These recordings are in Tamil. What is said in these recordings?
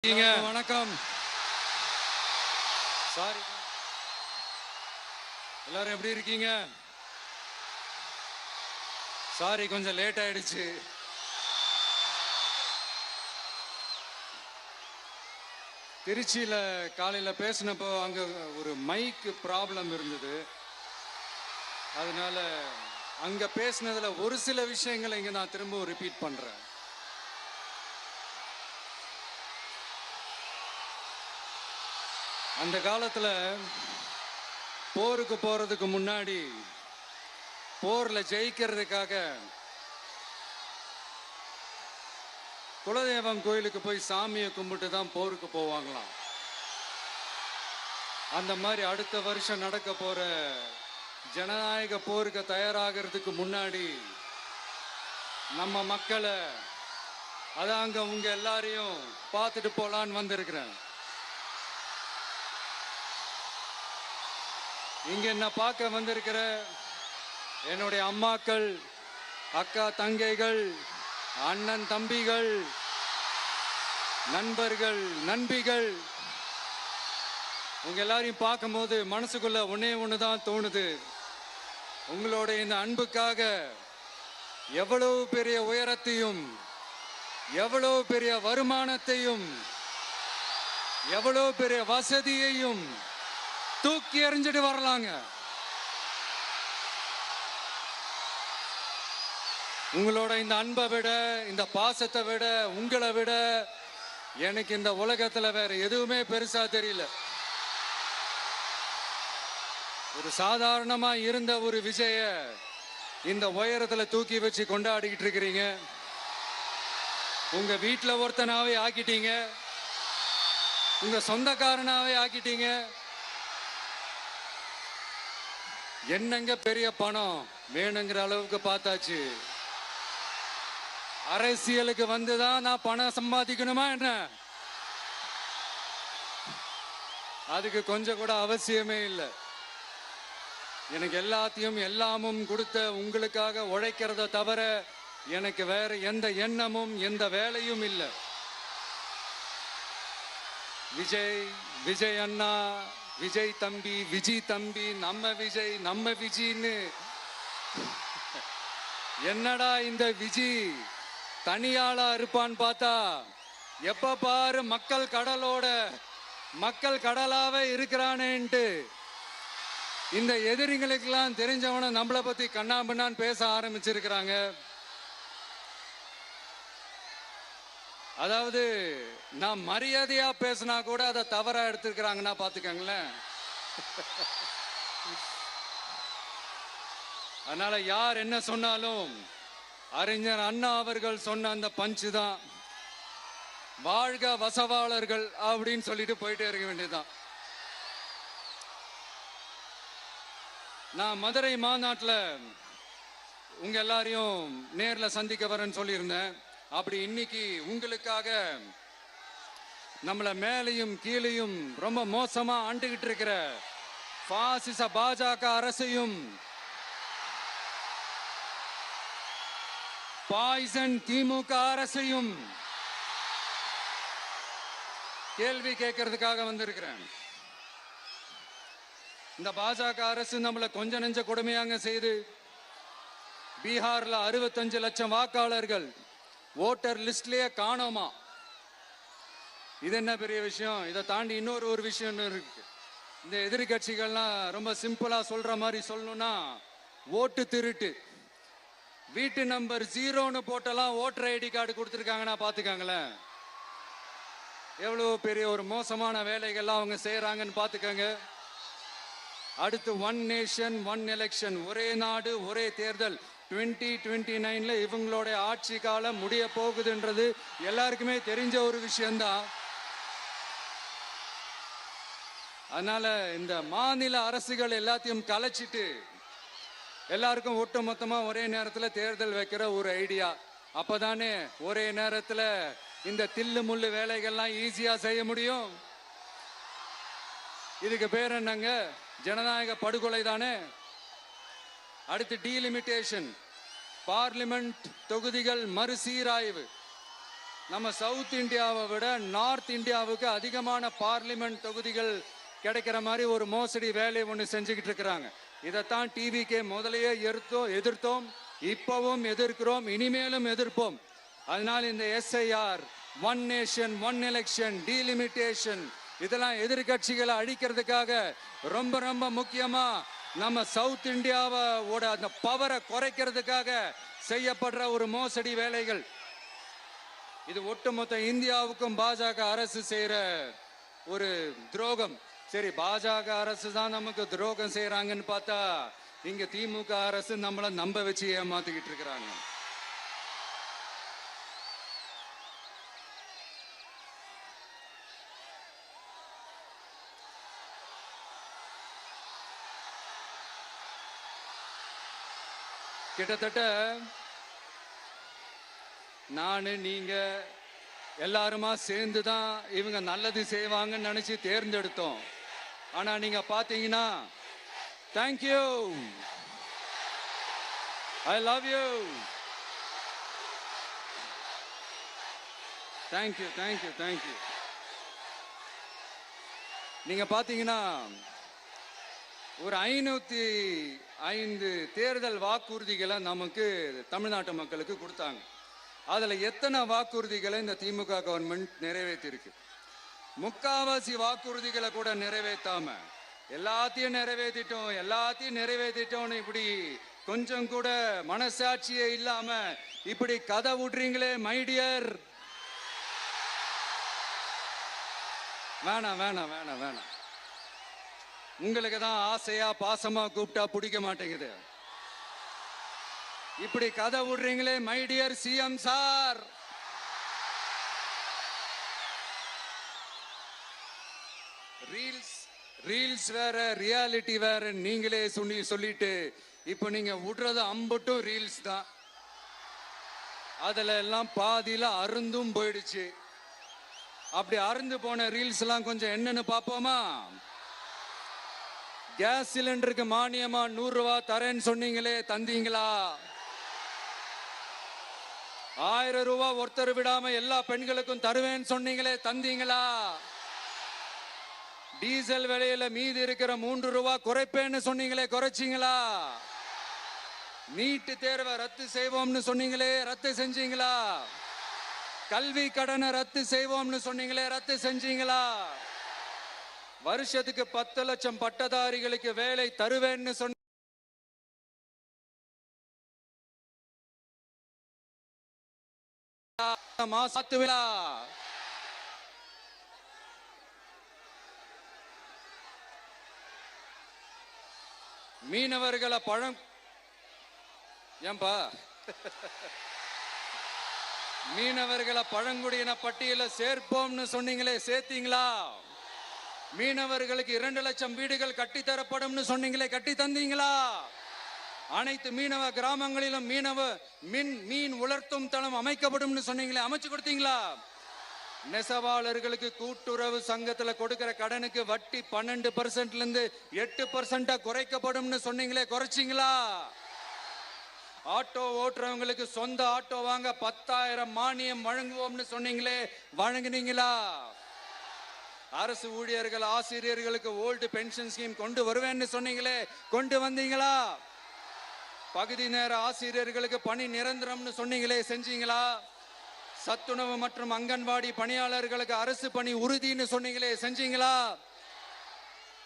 வணக்கம். சாரி, எல்லாரும் எப்படி இருக்கீங்க? சாரி, கொஞ்சம் லேட் ஆயிடுச்சு. திருச்சியில காலையில பேசினப்போ அங்க ஒரு மைக் ப்ராப்ளம் இருந்தது. அதனால அங்க பேசினதுல ஒரு சில விஷயங்களை இங்க நான் திரும்ப ரிப்பீட் பண்றேன். அந்த காலத்துல போருக்கு போறதுக்கு முன்னாடி போர்ல ஜெயிக்கிறதுக்காக குலதெய்வம் கோயிலுக்கு போய் சாமியை கும்பிட்டு தான் போருக்கு போவாங்களாம். அந்த மாதிரி அடுத்த வருஷம் நடக்க போற ஜனநாயக போருக்கு தயாராகிறதுக்கு முன்னாடி நம்ம மக்களை அதாங்க உங்க எல்லாரையும் பார்த்துட்டு போலான்னு வந்திருக்கிறேன். இங்க என்ன பார்க்க வந்திருக்கிற என்னுடைய அம்மாக்கள், அக்கா தங்கைகள், அண்ணன் தம்பிகள், நண்பர்கள், நண்பிகள், உங்க எல்லாரையும் பார்க்கும்போது மனசுக்குள்ள ஒன்னே ஒண்ணுதான் தோணுது. உங்களோட இந்த அன்புக்காக எவ்வளவு பெரிய உயரத்தையும், எவ்வளவு பெரிய வருமானத்தையும், எவ்வளவு பெரிய வசதியையும் தூக்கி எறிஞ்சிட்டு வரலாங்க. உங்களோட இந்த அன்பை விட, இந்த பாசத்தை விட, உங்களை விட எனக்கு இந்த உலகத்துல வேற எதுவுமே பெருசா தெரியல. ஒரு சாதாரணமா இருந்த ஒரு விஜய இந்த உயரத்துல தூக்கி வச்சு கொண்டாடிக்கிட்டு இருக்கிறீங்க. உங்க வீட்டுல ஒருத்தனாவே ஆக்கிட்டீங்க, உங்க சொந்தக்காரனாவே ஆக்கிட்டீங்க. என்னங்க பெரிய பணம் வேணுங்கிற அளவுக்கு பார்த்தாச்சு. அரசியலுக்கு வந்துதான் நான் பணம் சம்பாதிக்கணுமா என்ன? அதுக்கு கொஞ்சம் கூட அவசியமே இல்லை. எனக்கு எல்லாத்தையும் எல்லாமும் கொடுத்த உங்களுக்காக உழைக்கிறத தவிர எனக்கு வேற எந்த எண்ணமும் எந்த வேலையும் இல்லை. விஜய், விஜய் அண்ணா, விஜய் தம்பி, விஜய் தம்பி, நம்ம விஜய், நம்ம விஜய்ன்னு என்னடா இந்த விஜய் தனியாளா இருப்பான்னு பார்த்தா எப்ப பாரு மக்கள் கடலோட மக்கள் கடலாவே இருக்கிறானேன்ட்டு இந்த எதிரிகளுக்கெல்லாம் தெரிஞ்சவன நம்மளை பத்தி கண்ணாபின்னான்னு பேச ஆரம்பிச்சிருக்கிறாங்க. அதாவது நான் மரியாதையா பேசினா கூட அதை தவறா எடுத்துக்கிறாங்கன்னா பாத்துக்கங்களேன். அதனால யார் என்ன சொன்னாலும் அறிஞர் அண்ணா அவர்கள் சொன்ன அந்த பஞ்சு தான், வாழ்க வசவாளர்கள் அப்படின்னு சொல்லிட்டு போயிட்டே இருக்க வேண்டியதுதான். நான் மதுரை மாநாட்டில் உங்க எல்லாரையும் நேர்ல சந்திக்க வரேன்னு சொல்லியிருந்தேன். அப்படி இன்னைக்கு உங்களுக்காக நம்மள மேலையும் கீழையும் ரொம்ப மோசமா ஆண்டுகிட்டு இருக்கிற பாசிச பாஜக அரசையும் பாய்சன் திமுக அரசையும் கேள்வி கேட்கறதுக்காக வந்திருக்கிறேன். இந்த பாஜக அரசு நம்மளை கொஞ்ச நெஞ்ச கொடுமையாங்க செய்து பீகார்ல 65 லட்சம் வாக்காளர்கள் ஓட்டர் லிஸ்ட்லயே காணோமா. இது என்ன பெரிய விஷயம்? இதை தாண்டி இன்னொரு விஷயம் இருக்கு. இந்த எதிர்கட்சிகள்லாம் ரொம்ப சிம்பிளா சொல்ற மாதிரி சொல்லணும்னா ஓட்டு திருட்டு. வீட்டு நம்பர் 0ன்னு போட்டெல்லாம் ஓட்டர் ஐடி கார்டு கொடுத்துருக்காங்கன்னா பாத்துக்காங்களேன். எவ்வளவு பெரிய ஒரு மோசமான வேலைகள்லாம் அவங்க செய்யறாங்கன்னு பாத்துக்கங்க. அடுத்து ஒன் நேஷன் ஒன் எலெக்ஷன், ஒரே நாடு ஒரே தேர்தல். 2029ல இவங்களோட ஆட்சி காலம் முடிய போகுதுன்றது எல்லாருக்குமே தெரிஞ்ச ஒரு விஷயம்தான். அதனால இந்த மாநில அரசுகள் எல்லாத்தையும் கலைச்சிட்டு எல்லாருக்கும் ஒட்டு மொத்தமா ஒரே நேரத்தில் தேர்தல் வைக்கிற ஒரு ஐடியா. அப்பதானே ஒரே நேரத்தில் இந்த தில்லு முள்ளு வேலைகள்லாம் ஈஸியா செய்ய முடியும். இதுக்கு பேர் என்னங்க? ஜனநாயக படுகொலை தானே. அடுத்து டீலிமிட்டேஷன், பார்லிமெண்ட் தொகுதிகள் மறுசீராய்வு. நம்ம சவுத் இந்தியாவை விட நார்த் இந்தியாவுக்கு அதிகமான பார்லிமெண்ட் தொகுதிகள் கிடைக்கிற மாதிரி ஒரு மோசடி வேலையை ஒன்று செஞ்சுக்கிட்டு இருக்கிறாங்க. இதைத்தான் டிவிக்கே முதலையே எதிர்த்தோம், இப்பவும் எதிர்க்கிறோம், இனிமேலும் எதிர்ப்போம். அதனால் இந்த SIR, one nation one election, delimitation இதெல்லாம் எதிர்கட்சிகளை அழிக்கிறதுக்காக ரொம்ப ரொம்ப முக்கியமா நம்ம சவுத் இந்தியாவோட அந்த பவரை குறைக்கிறதுக்காக செய்யப்படுற ஒரு மோசடி வேலைகள். இது ஒட்டுமொத்த இந்தியாவுக்கும் பாஜக அரசு செய்யற ஒரு துரோகம். சரி, பாஜக அரசு தான் நமக்கு துரோகம் செய்யறாங்கன்னு பார்த்தா இங்க திமுக அரசு நம்மளை நம்ப வச்சு ஏமாத்திக்கிட்டு இருக்கிறாங்க. கிட்டத்தட்ட நானு நீங்க எல்லாருமா சேர்ந்து தான் இவங்க நல்லது செய்வாங்கன்னு நினைச்சு தேர்ந்தெடுத்தோம். ஆனா நீங்க பாத்தீங்கன்னா, thank you, I love you, thank you thank you thank you. நீங்க பாத்தீங்கன்னா ஒரு 505 தேர்தல் வாக்குறுதிகளை நமக்கு தமிழ்நாட்டு மக்களுக்கு கொடுத்தாங்க. அதுல எத்தனை வாக்குறுதிகளை இந்த திமுக கவர்மெண்ட் நிறைவேற்றிருக்கு? முக்காவாசி வாக்குறுதிகளை கூட நிறைவேற்றாம எல்லாத்தையும் நிறைவேற்றிட்டோம் இப்படி கொஞ்சம் கூட மனசாட்சியே இல்லாம இப்படி கதை விடுறீங்களே மைடியர். வேணாம் வேணாம் வேணாம் வேணாம். உங்களுக்கு தான் ஆசையா பாசமா கூப்பிட்டா பிடிக்க மாட்டேங்குது. இப்படி கதை விடுறீங்களே மைடியர் சிஎம் சார். ரீல்ஸ் வேற, ரியாலிட்டி வேற நீங்களே சொல்லிட்டு இப்ப நீங்க விடுறது அம்பட்டும் ரீல்ஸ் தான். அதுல எல்லாம் பாதியில அருந்தும் போயிடுச்சு. அப்படி அருந்து போன ரீல்ஸ் எல்லாம் கொஞ்சம் என்னன்னு பாப்போமா? கேஸ் சிலிண்டருக்கு மானியமா 100 ரூபாய் தரேன்னு சொன்னீங்களே, தந்தீங்களா? 1000 ரூபாய் ஒருத்தர் விடாம எல்லா பெண்களுக்கும் தருவேன்னு சொன்னீங்களே, தந்தீங்களா? டீசல் விலையில மீதி இருக்கிற 3 ரூபாய் குறைப்பேன்னு சொன்னீங்களே, குறைச்சிங்களா? நீட்டு தேர்வை ரத்து செய்வோம்னு சொன்னீங்களே, ரத்து செஞ்சீங்களா? கல்வி கடனை ரத்து செய்வோம்னு சொன்னீங்களே, ரத்து செஞ்சீங்களா? வருஷத்துக்கு 10 லட்சம் பட்டதாரிகளுக்கு வேலை தருவேன்னு சொன்ன மீனவர்களை மீனவர்களை பழங்குடியின பட்டியல சேர்ப்போம்னு சொன்னீங்களே, சேர்த்தீங்களா? மீனவர்களுக்கு 2 லட்சம் வீடுகள் கட்டித்தரப்படும் சொன்னீங்களே, கட்டி தந்தீங்களா? அனைத்து மீனவ கிராமங்களிலும் மீன் உலர்த்தும் தளம் அமைக்கப்படும் சொன்னீங்களே, அமைச்சு கொடுத்தீங்களா? நெசவாளர்களுக்கு கூட்டுறவு சங்கத்துல கொடுக்கிற கடனுக்கு வட்டி 12% இருந்து 8% குறைக்கப்படும் சொன்னீங்களே, குறைச்சிங்களா? ஆட்டோ ஓட்டுறவங்களுக்கு சொந்த ஆட்டோ வாங்க 10,000 மானியம் வழங்குவோம்னு சொன்னீங்களே, வழங்குனீங்களா? அரசு ஊழியர்கள் ஆசிரியர்களுக்கு ஓல்டு பென்ஷன் ஸ்கீம் கொண்டு வருவேன்னு சொன்னீங்களே, கொண்டு வந்தீங்களா? பகுதி நேர ஆசிரியர்களுக்கு பணி நிரந்தரம்னு சொன்னீங்களே, செஞ்சீங்களா? சத்துணவு மற்றும் அங்கன்வாடி பணியாளர்களுக்கு அரசு பணி உறுதின்னு சொன்னீங்களே, செஞ்சீங்களா?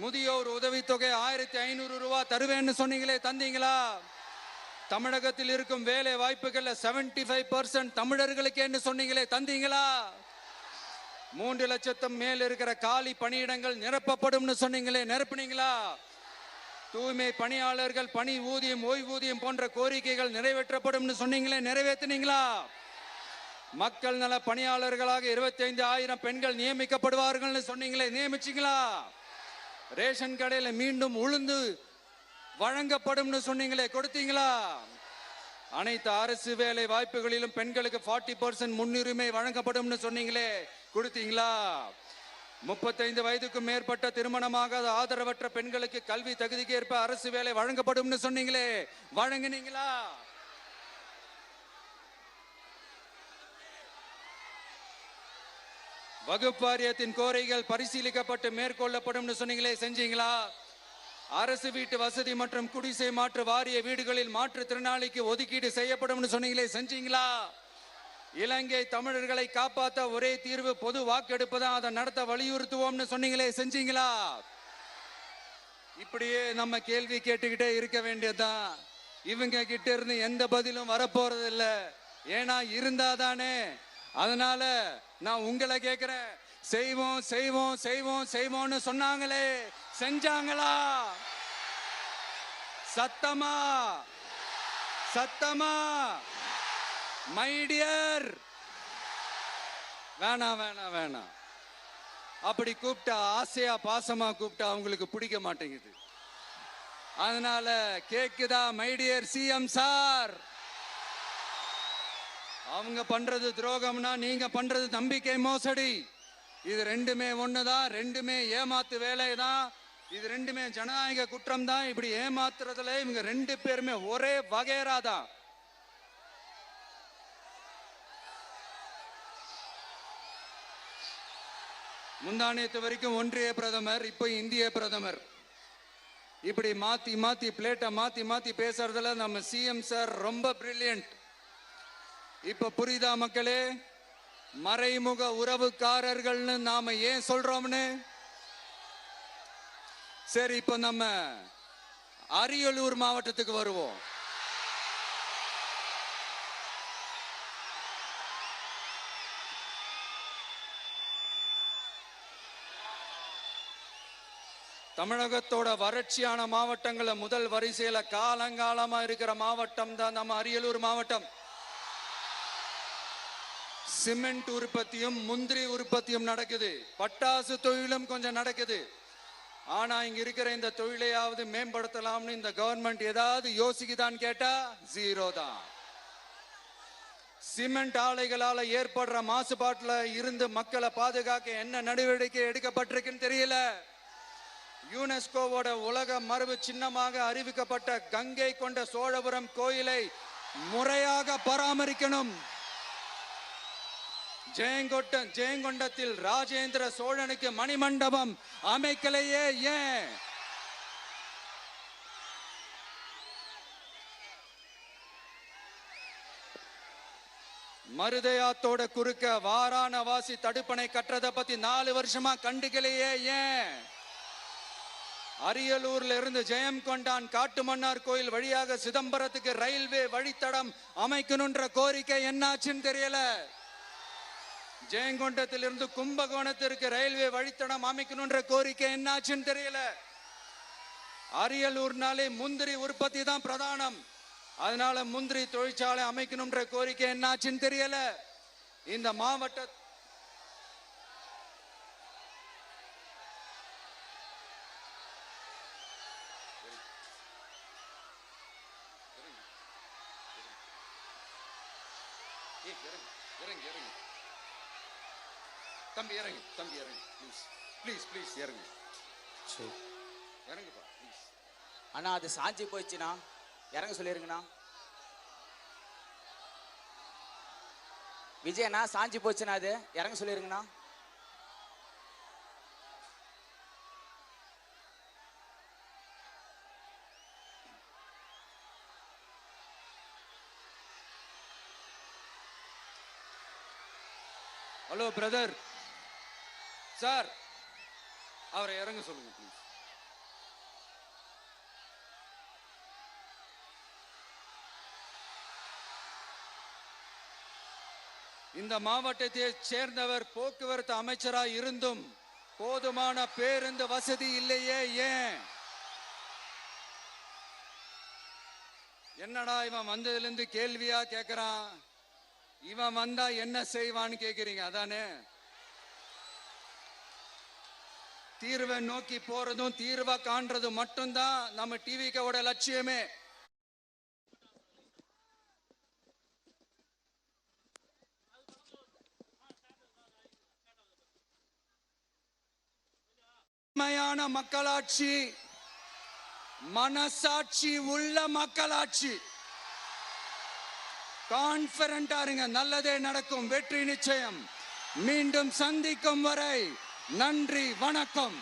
முதியோர் உதவித்தொகை 1500 ரூபாய் தருவேன்னு சொன்னீங்களே, தந்தீங்களா? தமிழகத்தில் இருக்கும் வேலை வாய்ப்புகள்ல 75% தமிழர்களுக்கு சொன்னீங்களே, தந்தீங்களா? 3 லட்சத்துக்கு மேல் இருக்கிற காலி பணியிடங்கள் நிரப்பப்படும் சொன்னீங்களே, நிரப்புனீங்களா? தூய்மை பணியாளர்கள் பணி ஊதியம், ஓய்வூதியம் போன்ற கோரிக்கைகள் நிறைவேற்றப்படும் சொன்னீங்களே, நிறைவேற்றினீங்களா? மக்கள் நல பணியாளர்களாக 25,000 பெண்கள் நியமிக்கப்படுவார்கள் சொன்னீங்களே, நியமிச்சீங்களா? ரேஷன் கடையில் மீண்டும் உளுந்து வழங்கப்படும் சொன்னீங்களே, கொடுத்தீங்களா? அனைத்து அரசு வேலை வாய்ப்புகளிலும் பெண்களுக்கு 40% முன்னுரிமை வழங்கப்படும் சொன்னீங்களே, கொடுத்தீங்களா? 35 வயதுக்கு மேற்பட்ட திருமணமாகாத ஆதரவற்ற பெண்களுக்கு கல்வி தகுதிக்கு ஏற்ப அரசு வேலை வழங்கப்படும் சொன்னீங்களே, வழங்கினீங்களா? வகுப்பு வாரியத்தின் கோரிக்கைகள் பரிசீலிக்கப்பட்டு மேற்கொள்ளப்படும் சொன்னீங்களே, செஞ்சீங்களா? அரசு வீட்டு வசதி மற்றும் குடிசை மாற்று வாரிய வீடுகளில் மாற்றுத்திறனாளிக்கு ஒதுக்கீடு செய்யப்படும் சொன்னீங்களே, செஞ்சீங்களா? இலங்கை தமிழர்களை காப்பாற்ற ஒரே தீர்வு பொது வாக்கெடுப்பு தான், அதை நடத்த வலியுறுத்துவோம்னு சொன்னீங்களே, செஞ்சீங்களா? இப்படியே நம்ம கேள்வி கேட்டுக்கிட்டே இருக்க வேண்டியதுதான். இவங்க கிட்ட இருந்து எந்த பதிலும் வரப்போறது இல்ல. ஏன்னா இருந்தாதானே. அதனால நான் உங்களை கேட்கிறேன், செய்வோம் செய்வோம் செய்வோம் செய்வோம்னு சொன்னாங்களே, செஞ்சாங்களா? சத்தமா சத்தமா? மை டியர், வேணாம் வேணாம் வேணாம். அப்படி கூப்பிட்டா, ஆசையா பாசமா கூப்பிட்டா அவங்களுக்கு பிடிக்க மாட்டேங்குது. அதனால கேக்குதா மை டியர் சிஎம் சார்? அவங்க பண்றது துரோகம்னா நீங்க பண்றது நம்பிக்கை மோசடி. இது ரெண்டுமே ஒண்ணுதான், ரெண்டுமே ஏமாத்து வேலைதான், இது ரெண்டுமே ஜனநாயக குற்றம் தான். இப்படி ஏமாத்துறதுல இவங்க ரெண்டு பேருமே ஒரே வகைரா தான். முந்தானியத்து வரைக்கும் ஒன்றிய பிரதமர், இப்ப இந்திய பிரதமர். இப்படி மாத்தி மாத்தி பிளேட்டை மாத்தி மாத்தி பேசுறதுல நம்ம சிஎம் சார் ரொம்ப பிரில்லியன்ட். இப்ப புரியுதா மக்களே? மறைமுக உறவுக்காரர்கள்னு நாம ஏன் சொல்றோம்னு? சரி, இப்ப நம்ம அரியலூர் மாவட்டத்துக்கு வருவோம். தமிழகத்தோட வறட்சியான மாவட்டங்கள முதல் வரிசையில காலங்காலமா இருக்கிற மாவட்டம் தான் நம்ம அரியலூர் மாவட்டம். சிமெண்ட் உற்பத்தியும் முந்திரி உற்பத்தியும் நடக்குது, பட்டாசு தொழிலும் கொஞ்சம் நடக்குது. ஆனா இங்க இருக்கிற இந்த தொழிலையாவது மேம்படுத்தலாம்னு இந்த கவர்மெண்ட் ஏதாவது யோசிக்குதான்னு கேட்டா ஜீரோ தான். சிமெண்ட் ஆலைகளால ஏற்படுற மாசுபாட்டுல இருந்து மக்களை பாதுகாக்க என்ன நடவடிக்கை எடுக்கப்பட்டிருக்குன்னு தெரியல. யுனெஸ்கோவோட உலக மரபு சின்னமாக அறிவிக்கப்பட்ட கங்கை கொண்ட சோழபுரம் கோயிலை முறையாக பராமரிக்கணும். ஜெயங்கொண்டத்தில் ராஜேந்திர சோழனுக்கு மணிமண்டபம் அமைக்கலையே ஏன்? மருதையாத்தோட குறுக்க வாராணவாசி தடுப்பணை கட்டுறதை பத்தி 4 வருஷமா கண்டுக்கலையே ஏன்? அரியலூர்ல இருந்து ஜெயங்கொண்டான் காட்டுமன்னார் கோயில் வழியாக சிதம்பரத்துக்கு ரயில்வே வழித்தடம் அமைக்கணும்ன்ற கோரிக்கை என்னாச்சுன்னு தெரியல. ஜெயங்கொண்டத்திலிருந்து கும்பகோணத்திற்கு ரயில்வே வழித்தடம் அமைக்கணும்ன்ற கோரிக்கை என்னாச்சுன்னு தெரியல. அரியலூர்னாலே முந்திரி உற்பத்தி தான் பிரதானம், அதனால முந்திரி தொழிற்சாலை அமைக்கணும்ன்ற கோரிக்கை என்னாச்சுன்னு தெரியல. இந்த மாவட்ட தம்பி இறங்கு, தம்பி இறங்கு, ப்ளீஸ் ப்ளீஸ் ப்ளீஸ் இறங்கு, இறங்குப்பா ப்ளீஸ். அண்ணா அது சாஞ்சி போயிடுச்சுண்ணா, இறங்க சொல்லிருங்கண்ணா. விஜயண்ணா சாஞ்சி போச்சுண்ணா, அது இறங்க சொல்லிருங்கண்ணா. ஹலோ பிரதர் சார், அவரை இறங்க சொல்லுங்க ப்ளீஸ். இந்த மாவட்டத்தை சேர்ந்தவர் போக்குவரத்து அமைச்சராக இருந்தும் போதுமான பேருந்து வசதி இல்லையே ஏன்? என்னடா இவன் வந்ததுல இருந்து கேள்வியா கேட்கிறான், இவன் வந்தா என்ன செய்வான்னு கேக்குறீங்க அதானே? தீர்வை நோக்கி போறதும் தீர்வா காண்றதும் மட்டும்தான் நம்ம டிவிக்கோட லட்சியமே. உண்மையான மக்களாட்சி, மனசாட்சி உள்ள மக்களாட்சி. கான்பிடண்டா இருங்க, நல்லதே நடக்கும், வெற்றி நிச்சயம். மீண்டும் சந்திக்கும் வரை நன்றி, வணக்கம்.